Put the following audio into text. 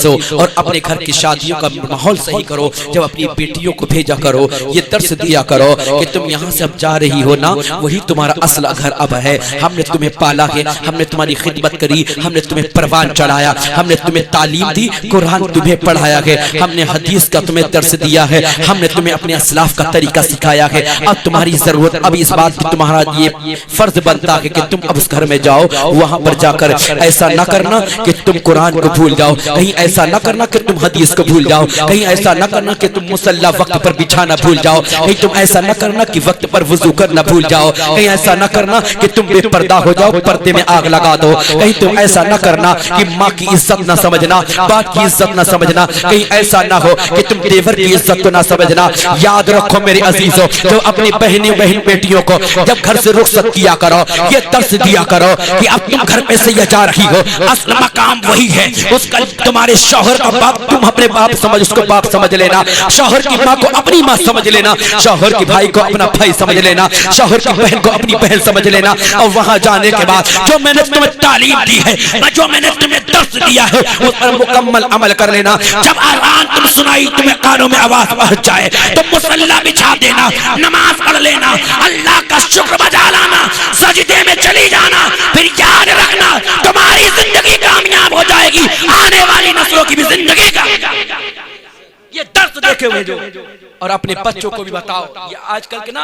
हो और अपने घर की शादियों का माहौल सही करो। जब अपनी बेटियों को भेजा करो, ये दर्स दिया करो कि तुम यहाँ से अब जा रही हो ना, वही तुम्हारा असला घर अब है। हमने तुम्हें पाला है, हमने तुम्हारी खिदमत करी, हमने तुम्हें परवान चढ़ाया, हमने तुम्हें तालीम दी, कुरान तुम्हें पढ़ाया है, हमने हदीस का तुम्हें दर्स दिया है, हमने तुम्हें अपने असलाफ का तरीका सिखाया है। अब तुम्हारी जरूरत, अब इस बात की तुम्हारा ये फर्ज बनता है कि तुम अब उस घर में जाओ, वहां पर जाकर ऐसा ना करना कि तुम कुरान को भूल जाओ, कहीं ऐसा ना करना कि तुम हदीस को भूल जाओ, कहीं ऐसा ना करना कि तुम मुसल्ला वक्त पर बिछाना भूल जाओ, कहीं तुम ऐसा ना करना कि वक्त पर वुजू करना भूल जाओ, कहीं ऐसा ना करना कि तुम बेपर्दा हो जाओ, पर्दे में आग लगा दो, कहीं तुम ऐसा ना करना कि माँ की इज्जत ना समझना, बाप की इज्जत ना समझना, कहीं ऐसा ना हो कि तुम देवर की इज्जत को ना समझना। याद रखो मेरे अजीजों, तो अपनी बहन बेटियों को जब घर से रुखसत किया करो, ये दर्स दिया करो कि अब तुम घर पे से ये जा रही हो, असल मकाम वही है, उसका तुम्हारे शौहर का बाप तुम अपने बाप समझ, उसको बाप समझ लेना, शौहर की माँ को अपनी माँ समझ लेना, शौहर के भाई को अपना भाई समझ लेना, शौहर की बहन को अपनी बहन समझ लेना। और वहां जाने के बाद जो मैंने तुम्हें तालीम दी है, जो मैंने तुम्हें दर्स दिया है, उस पर मुकम्मल अमल कर लेना। जब अज़ान तुम सुनाई, तुम्हें कानों में आवाज पहुंच जाए तो मुसल्ला बिछा देना, नमाज पढ़ लेना, अल्लाह का शुक्र बजा लाना, सजदे में चली जाना। फिर याद रखना तुम्हारी जिंदगी कामयाब हो जाएगी, आने वाली नस्लों की भी जिंदगी का ये दर्द देखे हुए जो। और अपने बच्चों को भी बताओ, ये आजकल के ना